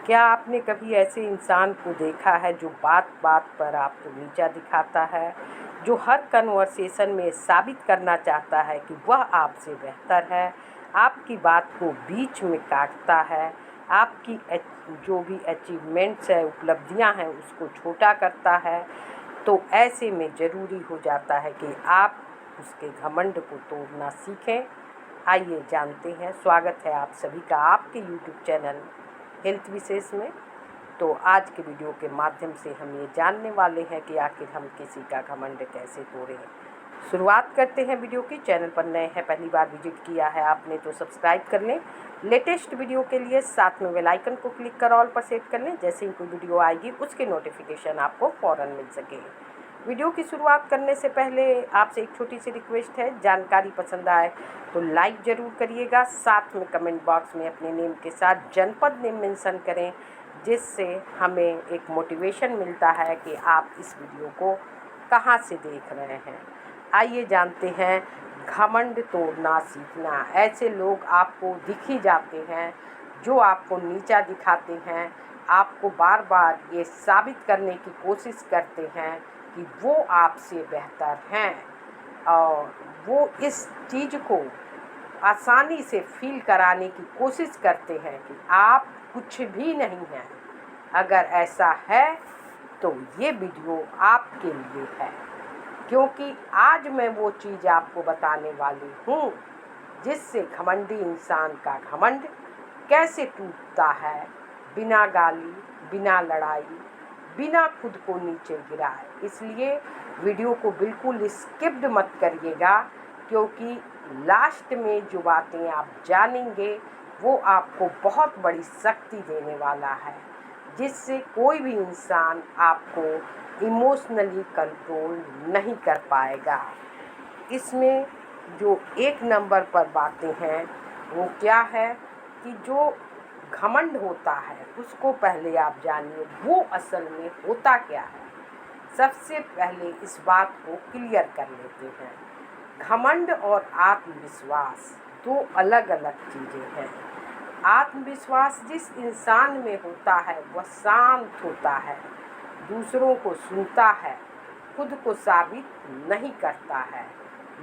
क्या आपने कभी ऐसे इंसान को देखा है जो बात बात पर आपको नीचा दिखाता है, जो हर कन्वर्सेशन में साबित करना चाहता है कि वह आपसे बेहतर है, आपकी बात को बीच में काटता है, आपकी जो भी अचीवमेंट्स है, उपलब्धियां हैं, उसको छोटा करता है। तो ऐसे में ज़रूरी हो जाता है कि आप उसके घमंड को तोड़ना सीखें। आइए जानते हैं। स्वागत है आप सभी का आपके यूट्यूब चैनल हेल्थ विशेष में। तो आज के वीडियो के माध्यम से हम ये जानने वाले हैं कि आखिर हम किसी का घमंड कैसे तोड़ें। शुरुआत करते हैं वीडियो की। चैनल पर नए हैं, पहली बार विजिट किया है आपने तो सब्सक्राइब कर लें। लेटेस्ट वीडियो के लिए साथ में बेल आइकन को क्लिक कर ऑल पर सेट कर लें, जैसे ही कोई वीडियो आएगी उसके नोटिफिकेशन आपको फ़ौरन मिल सके। वीडियो की शुरुआत करने से पहले आपसे एक छोटी सी रिक्वेस्ट है, जानकारी पसंद आए तो लाइक ज़रूर करिएगा। साथ में कमेंट बॉक्स में अपने नेम के साथ जनपद नेम मेंशन करें, जिससे हमें एक मोटिवेशन मिलता है कि आप इस वीडियो को कहाँ से देख रहे हैं। आइए जानते हैं घमंड तोड़ना सीखना। ऐसे लोग आपको दिख ही जाते हैं जो आपको नीचा दिखाते हैं, आपको बार बार ये साबित करने की कोशिश करते हैं कि वो आपसे बेहतर हैं, और वो इस चीज़ को आसानी से फील कराने की कोशिश करते हैं कि आप कुछ भी नहीं हैं। अगर ऐसा है तो ये वीडियो आपके लिए है, क्योंकि आज मैं वो चीज़ आपको बताने वाली हूँ जिससे घमंडी इंसान का घमंड कैसे टूटता है, बिना गाली, बिना लड़ाई, बिना खुद को नीचे गिराए। इसलिए वीडियो को बिल्कुल स्किप्ड मत करिएगा, क्योंकि लास्ट में जो बातें आप जानेंगे वो आपको बहुत बड़ी शक्ति देने वाला है, जिससे कोई भी इंसान आपको इमोशनली कंट्रोल नहीं कर पाएगा। इसमें जो एक नंबर पर बातें हैं वो क्या है कि जो घमंड होता है उसको पहले आप जानिए वो असल में होता क्या है। सबसे पहले इस बात को क्लियर कर लेते हैं। घमंड और आत्मविश्वास दो अलग अलग चीज़ें हैं। आत्मविश्वास जिस इंसान में होता है वह शांत होता है, दूसरों को सुनता है, खुद को साबित नहीं करता है।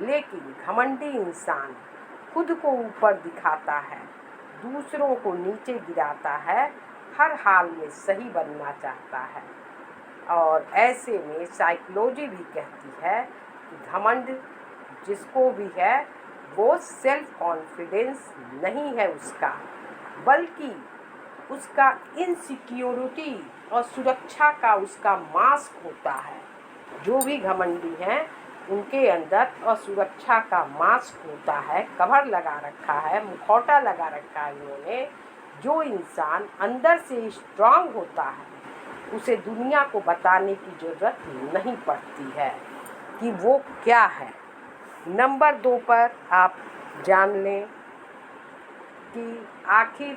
लेकिन घमंडी इंसान खुद को ऊपर दिखाता है, दूसरों को नीचे गिराता है, हर हाल में सही बनना चाहता है। और ऐसे में साइकोलॉजी भी कहती है कि घमंड जिसको भी है वो सेल्फ कॉन्फिडेंस नहीं है उसका, बल्कि उसका इनसिक्योरिटी और सुरक्षा का उसका मास्क होता है। जो भी घमंडी हैं उनके अंदर असुरक्षा का मास्क होता है, कवर लगा रखा है, मुखौटा लगा रखा है इन्होंने। जो इंसान अंदर से स्ट्रांग होता है उसे दुनिया को बताने की ज़रूरत नहीं पड़ती है कि वो क्या है। नंबर 2 पर आप जान लें कि आखिर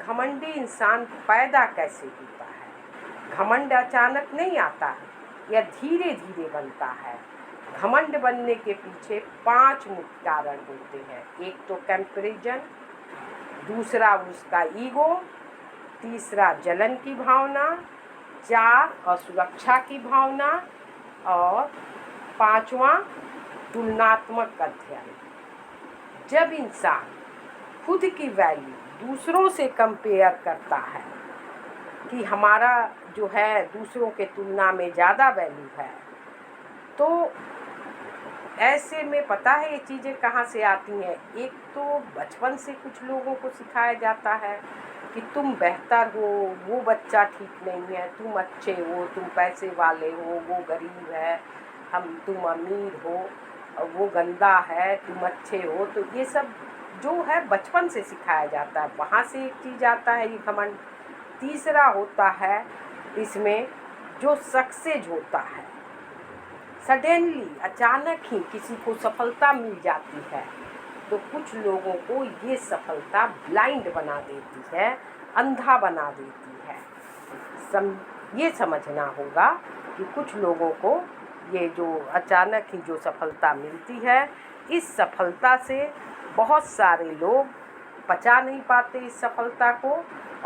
घमंडी इंसान पैदा कैसे होता है। घमंड अचानक नहीं आता है, यह धीरे धीरे बनता है। घमंड बनने के पीछे 5 मुख्य कारण होते हैं। एक तो कंपैरिजन, दूसरा उसका ईगो, तीसरा जलन की भावना, 4 असुरक्षा की भावना, और 5वां तुलनात्मक अध्ययन। जब इंसान खुद की वैल्यू दूसरों से कंपेयर करता है कि हमारा जो है दूसरों के तुलना में ज़्यादा वैल्यू है, तो ऐसे में पता है ये चीज़ें कहाँ से आती हैं। एक तो बचपन से कुछ लोगों को सिखाया जाता है कि तुम बेहतर हो, वो बच्चा ठीक नहीं है, तुम अच्छे हो, तुम पैसे वाले हो, वो गरीब है, तुम अमीर हो, वो गंदा है, तुम अच्छे हो। तो ये सब जो है बचपन से सिखाया जाता है, वहाँ से एक चीज़ आता है ये घमंड। तीसरा होता है इसमें जो सक्सेस होता है, सडनली अचानक ही किसी को सफलता मिल जाती है तो कुछ लोगों को ये सफलता ब्लाइंड बना देती है, अंधा बना देती है। ये समझना होगा कि कुछ लोगों को ये जो अचानक ही जो सफलता मिलती है, इस सफलता से बहुत सारे लोग पचा नहीं पाते इस सफलता को,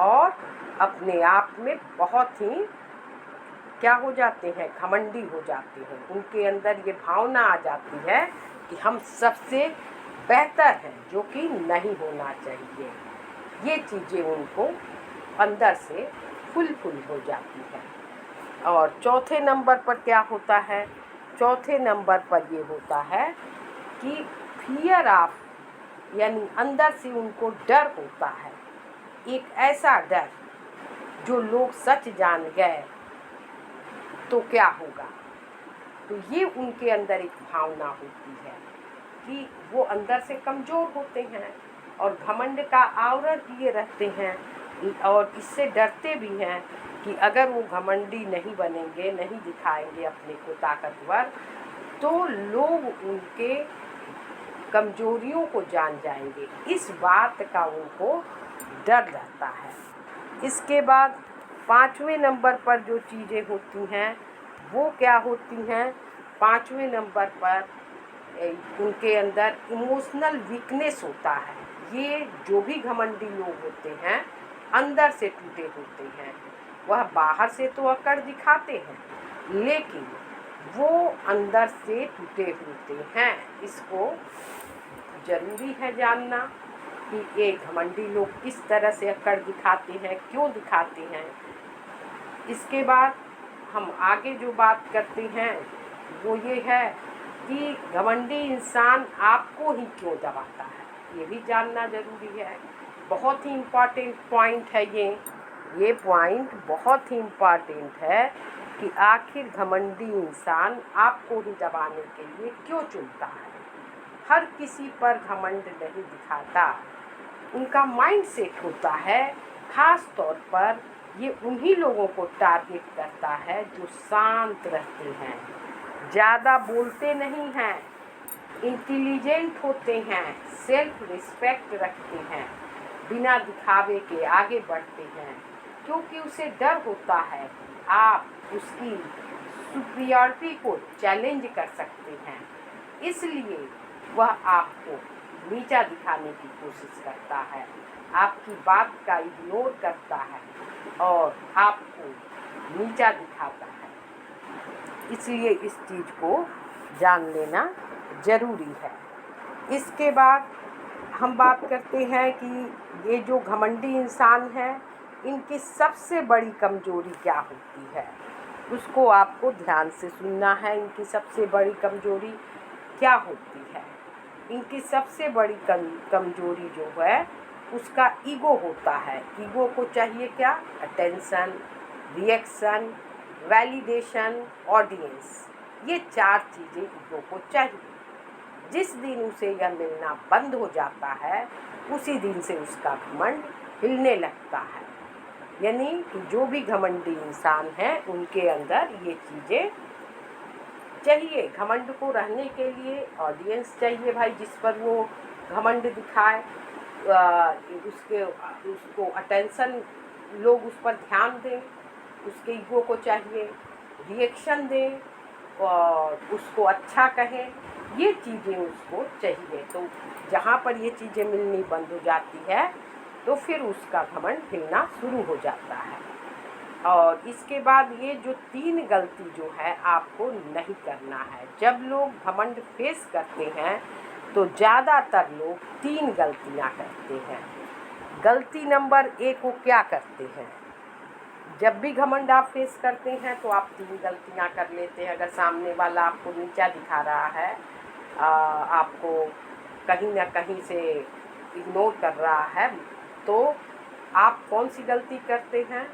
और अपने आप में बहुत ही क्या हो जाते हैं, घमंडी हो जाते हैं। उनके अंदर ये भावना आ जाती है कि हम सबसे बेहतर हैं, जो कि नहीं होना चाहिए। ये चीज़ें उनको अंदर से फुल हो जाती है। और चौथे नंबर पर क्या होता है? चौथे नंबर पर ये होता है कि फियर ऑफ, यानी अंदर से उनको डर होता है, एक ऐसा डर जो लोग सच जान गए तो क्या होगा। तो ये उनके अंदर एक भावना होती है कि वो अंदर से कमज़ोर होते हैं और घमंड का आवरण किए रहते हैं और इससे डरते भी हैं कि अगर वो घमंडी नहीं बनेंगे, नहीं दिखाएंगे अपने को ताकतवर, तो लोग उनके कमजोरियों को जान जाएंगे। इस बात का उनको डर रहता है। इसके बाद 5वें नंबर पर जो चीज़ें होती हैं वो क्या होती हैं? 5वें नंबर पर उनके अंदर इमोशनल वीकनेस होता है। ये जो भी घमंडी लोग होते हैं अंदर से टूटे होते हैं। वह बाहर से तो अकड़ दिखाते हैं, लेकिन वो अंदर से टूटे होते हैं। इसको ज़रूरी है जानना कि ये घमंडी लोग किस तरह से अकड़ दिखाते हैं, क्यों दिखाते हैं। इसके बाद हम आगे जो बात करते हैं वो ये है कि घमंडी इंसान आपको ही क्यों दबाता है, ये भी जानना ज़रूरी है। बहुत ही इम्पॉर्टेंट पॉइंट है ये पॉइंट बहुत ही इम्पॉर्टेंट है कि आखिर घमंडी इंसान आपको ही दबाने के लिए क्यों चुनता है। हर किसी पर घमंड नहीं दिखाता, उनका माइंड सेट होता है। खास तौर पर ये उन्हीं लोगों को टारगेट करता है जो शांत रहते हैं, ज़्यादा बोलते नहीं हैं, इंटेलिजेंट होते हैं, सेल्फ रिस्पेक्ट रखते हैं, बिना दिखावे के आगे बढ़ते हैं, क्योंकि उसे डर होता है आप उसकी सुपीरियरिटी को चैलेंज कर सकते हैं। इसलिए वह आपको नीचा दिखाने की कोशिश करता है, आपकी बात का इग्नोर करता है और आपको नीचा दिखाता है। इसलिए इस चीज़ को जान लेना ज़रूरी है। इसके बाद हम बात करते हैं कि ये जो घमंडी इंसान है इनकी सबसे बड़ी कमजोरी क्या होती है, उसको आपको ध्यान से सुनना है। इनकी सबसे बड़ी कमजोरी क्या होती है? इनकी सबसे बड़ी कमजोरी जो है उसका ईगो होता है। ईगो को चाहिए क्या? Attention, reaction, validation, audience. ये 4 चीज़ें ईगो को चाहिए। जिस दिन उसे यह मिलना बंद हो जाता है उसी दिन से उसका घमंड हिलने लगता है। यानी कि जो भी घमंडी इंसान है उनके अंदर ये चीज़ें चाहिए। घमंड को रहने के लिए ऑडियंस चाहिए भाई, जिस पर वो घमंड दिखाए, उसको अटेंशन, लोग उस पर ध्यान दें, उसके ईगो को चाहिए, रिएक्शन दें और उसको अच्छा कहें, ये चीज़ें उसको चाहिए। तो जहाँ पर ये चीज़ें मिलनी बंद हो जाती है तो फिर उसका घमंड हिलना शुरू हो जाता है। और इसके बाद ये जो 3 गलती जो है आपको नहीं करना है। जब लोग घमंड फेस करते हैं तो ज़्यादातर लोग 3 गलतियां करते हैं। गलती नंबर 1 को क्या करते हैं? जब भी घमंड आप फेस करते हैं तो आप 3 गलतियां कर लेते हैं। अगर सामने वाला आपको नीचा दिखा रहा है, आपको कहीं ना कहीं से इग्नोर कर रहा है, तो आप कौन सी गलती करते हैं?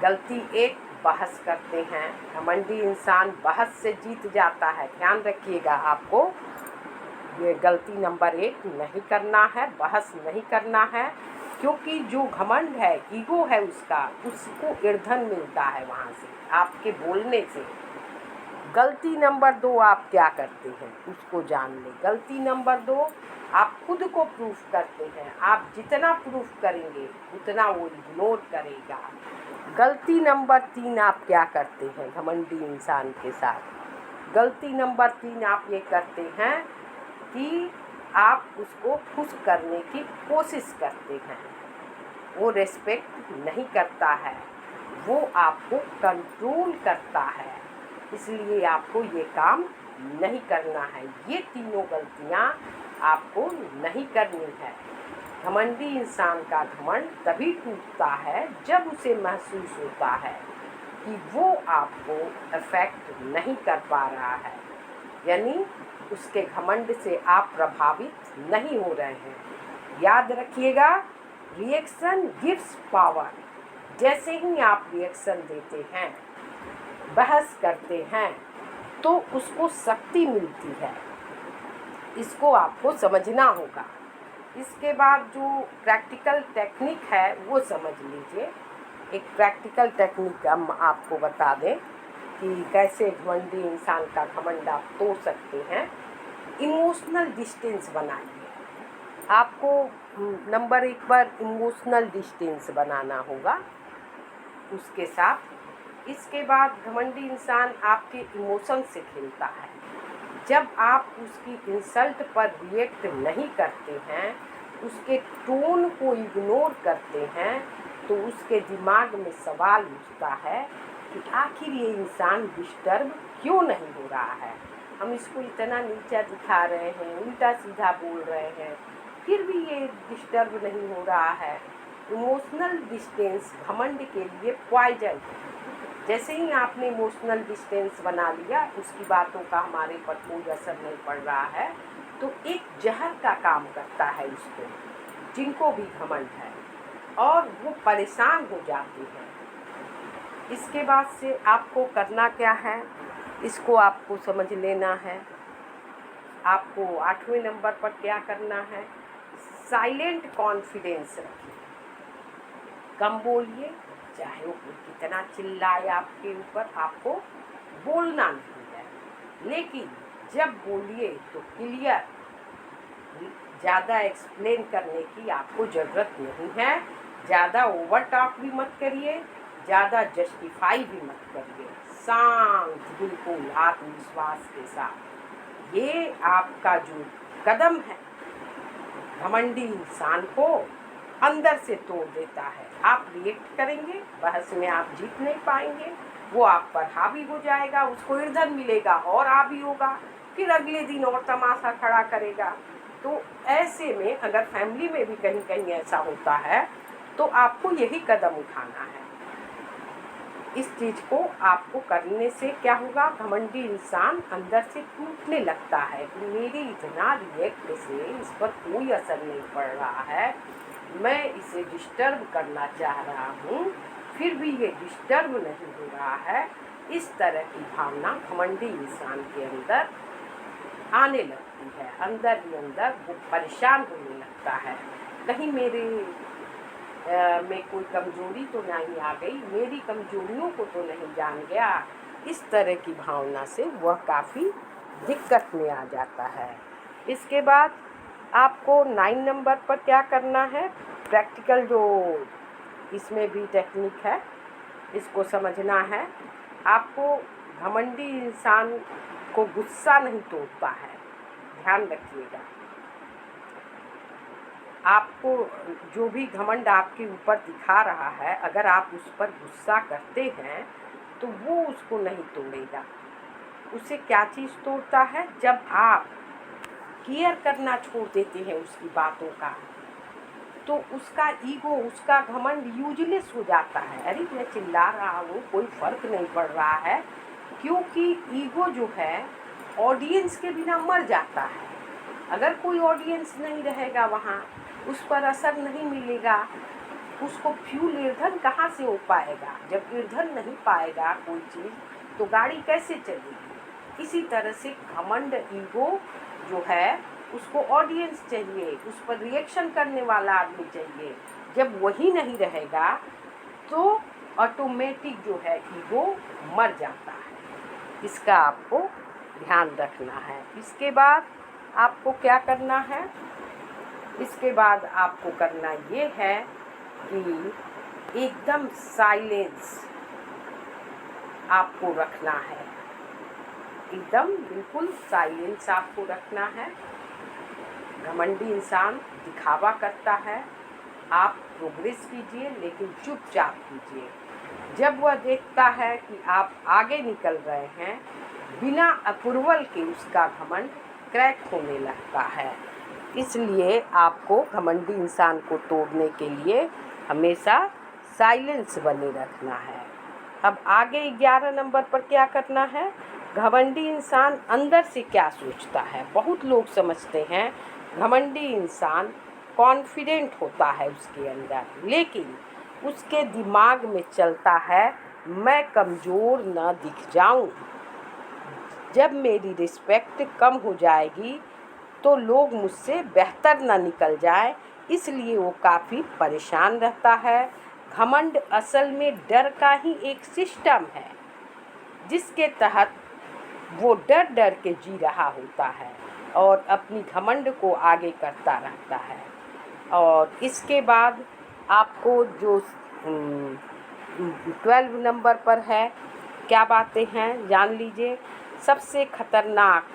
गलती 1, बहस करते हैं। घमंडी इंसान बहस से जीत जाता है। ध्यान रखिएगा, आपको ये गलती नंबर 1 नहीं करना है, बहस नहीं करना है, क्योंकि जो घमंड है, ईगो है उसको ईंधन मिलता है वहाँ से, आपके बोलने से। गलती नंबर 2 आप क्या करते हैं उसको जान लें। गलती नंबर 2, आप खुद को प्रूफ करते हैं। आप जितना प्रूफ करेंगे उतना वो इग्नोर करेगा। गलती नंबर 3 आप क्या करते हैं घमंडी इंसान के साथ? गलती नंबर 3 आप ये करते हैं कि आप उसको खुश करने की कोशिश करते हैं। वो रेस्पेक्ट नहीं करता है, वो आपको कंट्रोल करता है, इसलिए आपको ये काम नहीं करना है। ये तीनों गलतियाँ आपको नहीं करनी है। घमंडी इंसान का घमंड तभी टूटता है जब उसे महसूस होता है कि वो आपको अफेक्ट नहीं कर पा रहा है, यानी उसके घमंड से आप प्रभावित नहीं हो रहे हैं। याद रखिएगा, रिएक्शन गिव्स पावर। जैसे ही आप रिएक्शन देते हैं, बहस करते हैं, तो उसको शक्ति मिलती है। इसको आपको समझना होगा। इसके बाद जो प्रैक्टिकल टेक्निक है वो समझ लीजिए। एक प्रैक्टिकल टेक्निक हम आपको बता दें कि कैसे घमंडी इंसान का घमंड आप तोड़ सकते हैं। इमोशनल डिस्टेंस बनाइए। आपको नंबर 1 पर इमोशनल डिस्टेंस बनाना होगा उसके साथ। इसके बाद घमंडी इंसान आपके इमोशन से खेलता है। जब आप उसकी इंसल्ट पर रिएक्ट नहीं करते हैं, उसके टोन को इग्नोर करते हैं, तो उसके दिमाग में सवाल उठता है कि आखिर ये इंसान डिस्टर्ब क्यों नहीं हो रहा है। हम इसको इतना नीचा दिखा रहे हैं, उल्टा सीधा बोल रहे हैं, फिर भी ये डिस्टर्ब नहीं हो रहा है। इमोशनल डिस्टेंस घमंड के लिए पॉइजन है। जैसे ही आपने इमोशनल डिस्टेंस बना लिया, उसकी बातों का हमारे पर कोई असर नहीं पड़ रहा है, तो एक जहर का काम करता है इसको, जिनको भी घमंड है, और वो परेशान हो जाते हैं। इसके बाद से आपको करना क्या है, इसको आपको समझ लेना है। आपको 8वें नंबर पर क्या करना है, साइलेंट कॉन्फिडेंस रखिए। कम बोलिए, चाहे वो कितना चिल्लाए आपके ऊपर, आपको बोलना नहीं है, लेकिन जब बोलिए तो क्लियर, ज़्यादा एक्सप्लेन करने की आपको ज़रूरत नहीं है। ज़्यादा ओवर टॉक भी मत करिए, ज़्यादा जस्टिफाई भी मत करिए। शांत, बिल्कुल आत्मविश्वास के साथ। ये आपका जो कदम है घमंडी इंसान को अंदर से तोड़ देता है। आप रिएक्ट करेंगे, बहस में आप जीत नहीं पाएंगे, वो आप पर हावी हो जाएगा, उसको ईंधन मिलेगा और हावी होगा, फिर अगले दिन और तमाशा खड़ा करेगा। तो ऐसे में अगर फैमिली में भी कहीं कहीं ऐसा होता है, तो आपको यही कदम उठाना है। इस चीज़ को आपको करने से क्या होगा, घमंडी इंसान अंदर से टूटने लगता है कि मेरे इतना रिएक्ट से इस पर कोई असर नहीं पड़ रहा है, मैं इसे डिस्टर्ब करना चाह रहा हूँ, फिर भी ये डिस्टर्ब नहीं हो रहा है। इस तरह की भावना घमंडी इंसान के अंदर आने लगती है। अंदर ही अंदर वो परेशान होने लगता है, कहीं मेरे में कोई कमजोरी तो नहीं आ गई, मेरी कमजोरियों को तो नहीं जान गया। इस तरह की भावना से वह काफ़ी दिक्कत में आ जाता है। इसके बाद आपको 9 नंबर पर क्या करना है, प्रैक्टिकल जो इसमें भी टेक्निक है, इसको समझना है। आपको घमंडी इंसान को गुस्सा नहीं तोड़ता है, ध्यान रखिएगा। आपको जो भी घमंड आपके ऊपर दिखा रहा है, अगर आप उस पर गुस्सा करते हैं तो वो उसको नहीं तोड़ेगा। उसे क्या चीज़ तोड़ता है, जब आप केयर करना छोड़ देते हैं उसकी बातों का, तो उसका ईगो, उसका घमंड यूजलेस हो जाता है। अरे मैं चिल्ला रहा हूँ, कोई फ़र्क नहीं पड़ रहा है, क्योंकि ईगो जो है ऑडियंस के बिना मर जाता है। अगर कोई ऑडियंस नहीं रहेगा वहाँ, उस पर असर नहीं मिलेगा, उसको फ्यूल ईंधन कहाँ से हो पाएगा। जब ईंधन नहीं पाएगा कोई चीज़, तो गाड़ी कैसे चलेगी। इसी तरह से घमंड, ईगो जो है, उसको ऑडियंस चाहिए, उस पर रिएक्शन करने वाला आदमी चाहिए। जब वही नहीं रहेगा तो ऑटोमेटिक जो है ईगो मर जाता है। इसका आपको ध्यान रखना है। इसके बाद आपको क्या करना है, इसके बाद आपको करना ये है कि एकदम साइलेंस आपको रखना है, एकदम बिल्कुल साइलेंस आपको रखना है। घमंडी इंसान दिखावा करता है, आप प्रोग्रेस कीजिए, लेकिन चुपचाप कीजिए। जब वह देखता है कि आप आगे निकल रहे हैं, बिना अप्रूवल के उसका घमंड क्रैक होने लगता है। इसलिए आपको घमंडी इंसान को तोड़ने के लिए हमेशा साइलेंस बने रखना है। अब आगे 11 नंबर पर क्या करना है? घमंडी इंसान अंदर से क्या सोचता है। बहुत लोग समझते हैं घमंडी इंसान कॉन्फिडेंट होता है उसके अंदर, लेकिन उसके दिमाग में चलता है मैं कमज़ोर न दिख जाऊं। जब मेरी रिस्पेक्ट कम हो जाएगी तो लोग मुझसे बेहतर ना निकल जाए, इसलिए वो काफ़ी परेशान रहता है। घमंड असल में डर का ही एक सिस्टम है, जिसके तहत वो डर डर के जी रहा होता है और अपनी घमंड को आगे करता रहता है। और इसके बाद आपको जो 12 नंबर पर है, क्या बातें हैं जान लीजिए। सबसे खतरनाक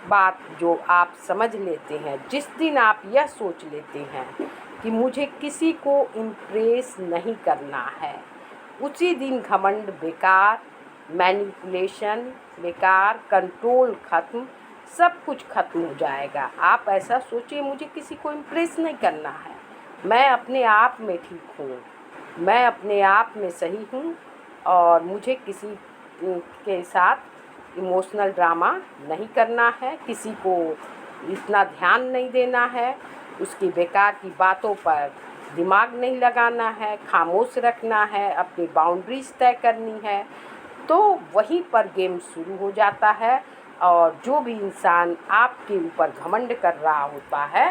बात जो आप समझ लेते हैं, जिस दिन आप यह सोच लेते हैं कि मुझे किसी को इम्प्रेस नहीं करना है, उसी दिन घमंड बेकार, मैनिपुलेशन बेकार, कंट्रोल खत्म, सब कुछ खत्म हो जाएगा। आप ऐसा सोचिए मुझे किसी को इम्प्रेस नहीं करना है, मैं अपने आप में ठीक हूँ, मैं अपने आप में सही हूँ और मुझे किसी के साथ इमोशनल ड्रामा नहीं करना है, किसी को इतना ध्यान नहीं देना है, उसकी बेकार की बातों पर दिमाग नहीं लगाना है, खामोश रखना है, अपनी बाउंड्रीज तय करनी है। तो वहीं पर गेम शुरू हो जाता है और जो भी इंसान आपके ऊपर घमंड कर रहा होता है,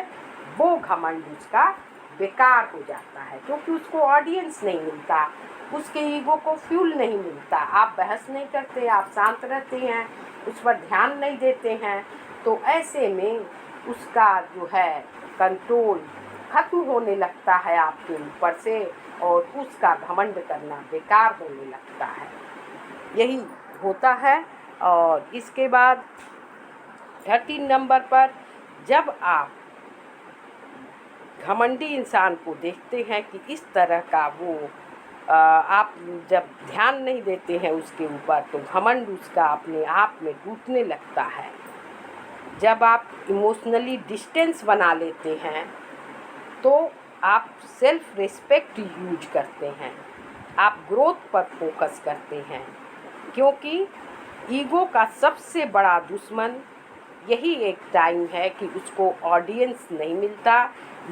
वो घमंड उसका बेकार हो जाता है, क्योंकि उसको ऑडियंस नहीं मिलता, उसके ईगो को फ्यूल नहीं मिलता। आप बहस नहीं करते, आप शांत रहते हैं, उस पर ध्यान नहीं देते हैं, तो ऐसे में उसका जो है कंट्रोल खत्म होने लगता है आपके ऊपर से और उसका घमंड करना बेकार होने लगता है। यही होता है। और इसके बाद 13 नंबर पर जब आप घमंडी इंसान को देखते हैं कि इस तरह का वो आप जब ध्यान नहीं देते हैं उसके ऊपर, तो घमंड उसका अपने आप में टूटने लगता है। जब आप इमोशनली डिस्टेंस बना लेते हैं तो आप सेल्फ रिस्पेक्ट यूज करते हैं, आप ग्रोथ पर फोकस करते हैं, क्योंकि ईगो का सबसे बड़ा दुश्मन यही एक टाइम है कि उसको ऑडियंस नहीं मिलता,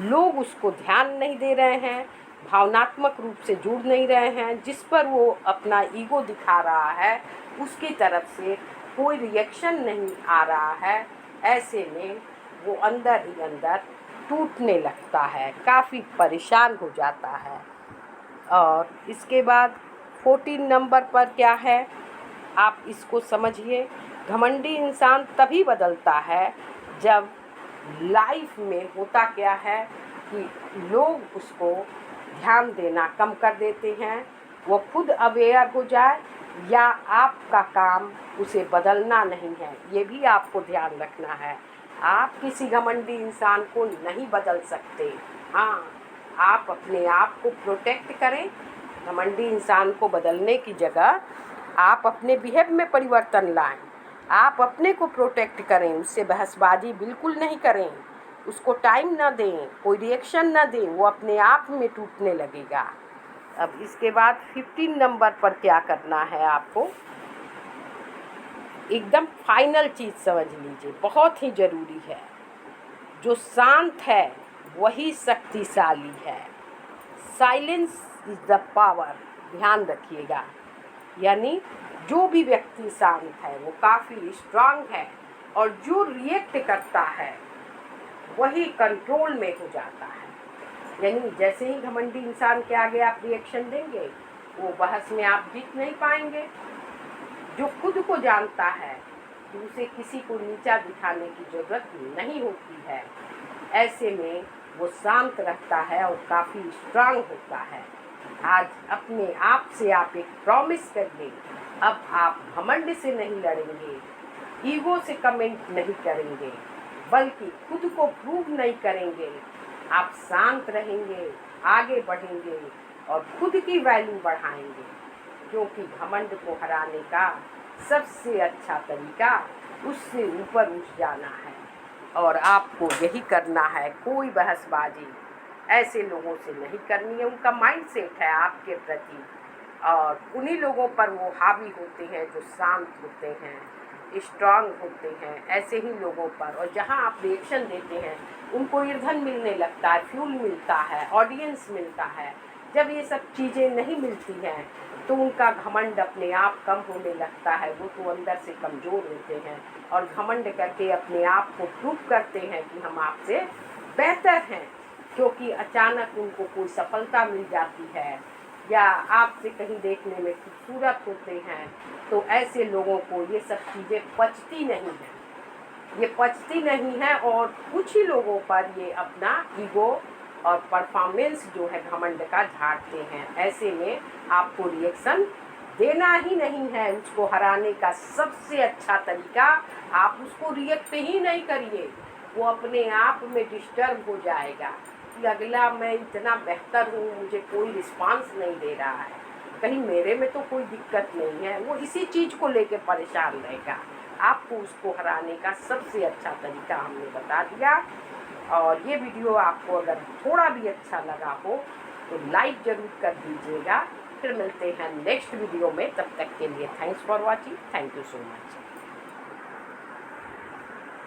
लोग उसको ध्यान नहीं दे रहे हैं, भावनात्मक रूप से जुड़ नहीं रहे हैं, जिस पर वो अपना ईगो दिखा रहा है उसकी तरफ से कोई रिएक्शन नहीं आ रहा है। ऐसे में वो अंदर ही अंदर टूटने लगता है, काफ़ी परेशान हो जाता है। और इसके बाद 14 नंबर पर क्या है, आप इसको समझिए। घमंडी इंसान तभी बदलता है जब लाइफ में होता क्या है कि लोग उसको ध्यान देना कम कर देते हैं, वो खुद अवेयर हो जाए, या आपका काम उसे बदलना नहीं है। ये भी आपको ध्यान रखना है, आप किसी घमंडी इंसान को नहीं बदल सकते। हाँ, आप अपने आप को प्रोटेक्ट करें, घमंडी इंसान को बदलने की जगह आप अपने बिहेव में परिवर्तन लाएं, आप अपने को प्रोटेक्ट करें, उससे बहसबाजी बिल्कुल नहीं करें, उसको टाइम ना दें, कोई रिएक्शन ना दें, वो अपने आप में टूटने लगेगा। अब इसके बाद 15 नंबर पर क्या करना है आपको, एकदम फाइनल चीज़ समझ लीजिए, बहुत ही ज़रूरी है। जो शांत है वही शक्तिशाली है। साइलेंस इज़ द पावर, ध्यान रखिएगा। यानी जो भी व्यक्ति शांत है वो काफ़ी स्ट्रांग है, और जो रिएक्ट करता है वही कंट्रोल में हो जाता है। यानी जैसे ही घमंडी इंसान के आगे आप रिएक्शन देंगे, वो बहस में आप जीत नहीं पाएंगे। जो खुद को जानता है कि उसे किसी को नीचा दिखाने की ज़रूरत नहीं होती है, ऐसे में वो शांत रहता है और काफ़ी स्ट्रांग होता है। आज अपने आप से आप एक प्रॉमिस करिए, अब आप घमंड से नहीं लड़ेंगे, ईगो से कमेंट नहीं करेंगे, बल्कि खुद को प्रूव नहीं करेंगे। आप शांत रहेंगे, आगे बढ़ेंगे और खुद की वैल्यू बढ़ाएंगे, क्योंकि घमंड को हराने का सबसे अच्छा तरीका उससे ऊपर उठ जाना है। और आपको यही करना है, कोई बहसबाजी ऐसे लोगों से नहीं करनी है। उनका माइंडसेट है आपके प्रति, और उन्हीं लोगों पर वो हावी होते हैं जो शांत होते हैं, स्ट्रांग होते हैं। ऐसे ही लोगों पर, और जहाँ आप रिएक्शन देते हैं उनको ईंधन मिलने लगता है, फ्यूल मिलता है, ऑडियंस मिलता है। जब ये सब चीज़ें नहीं मिलती हैं तो उनका घमंड अपने आप कम होने लगता है। वो तो अंदर से कमज़ोर होते हैं और घमंड करके अपने आप को प्रूव करते हैं कि हम आपसे बेहतर हैं, क्योंकि अचानक उनको कोई सफलता मिल जाती है या आपसे कहीं देखने में खूबसूरत होते हैं। तो ऐसे लोगों को ये सब चीज़ें पचती नहीं हैं, ये पचती नहीं है, और कुछ ही लोगों पर ये अपना ईगो और परफॉर्मेंस जो है घमंड का झाड़ते हैं। ऐसे में आपको रिएक्शन देना ही नहीं है। उसको हराने का सबसे अच्छा तरीका, आप उसको रिएक्ट ही नहीं करिए। वो अपने आप में डिस्टर्ब हो जाएगा कि अगला, मैं इतना बेहतर हूँ, मुझे कोई रिस्पांस नहीं दे रहा है, कहीं मेरे में तो कोई दिक्कत नहीं है। वो इसी चीज़ को लेके परेशान रहेगा। आपको उसको हराने का सबसे अच्छा तरीका हमने बता दिया। और ये वीडियो आपको अगर थोड़ा भी अच्छा लगा हो तो लाइक ज़रूर कर दीजिएगा। फिर मिलते हैं नेक्स्ट वीडियो में, तब तक के लिए thanks for watching. Thank you so much.